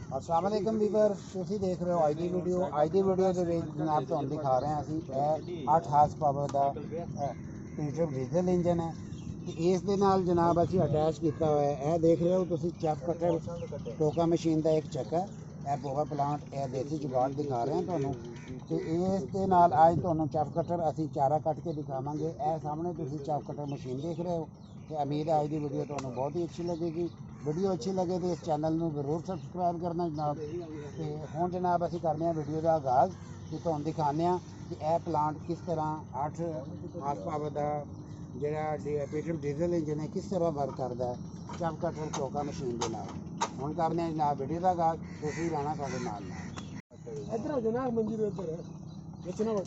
अस्सलाम वालेकुम वीवर, तुसी देख रहे हो अज की वीडियो। अज की वीडियो के जनाब तुहानू दिखा रहे हैं असी 8 हार्स पावर का पेट्रोल डीजल इंजन है तो इस दे नाल जनाब असी अटैच किया हुआ है। यह देख रहे हो तुसी चैफ कटर टोका मशीन का एक चक्का है, पोवर प्लांट, यह देसी जुगाड़ दिखा रहे हैं तुहानू। तो इस दे नाल अज तुहानू चैफ कटर असी चारा कट के दिखावांगे। यह सामने तुसी चैफ कटर मशीन देख रहे हो। तो उम्मीद है अज की वीडियो तुहानू बहुत ही अच्छी लगेगी। वीडियो अच्छी लगे तो इस चैनल में जरूर सबसक्राइब करना जनाब। तो हुण जनाब असी करने हैं वीडियो का आगाज़ कि तुहानू दिखाने कि यह प्लांट किस तरह 8 हार्स पावर का जिहड़ा पेट्रोल डीजल इंजन है किस तरह वर्क करता है चैफ कटर टोका मशीन के नाल। हुण करने हैं जनाब वीडियो का आगाज़, तुसीं रहना साडे नाल। इधर हो जनाब, मंजीर इधर है बचना बड़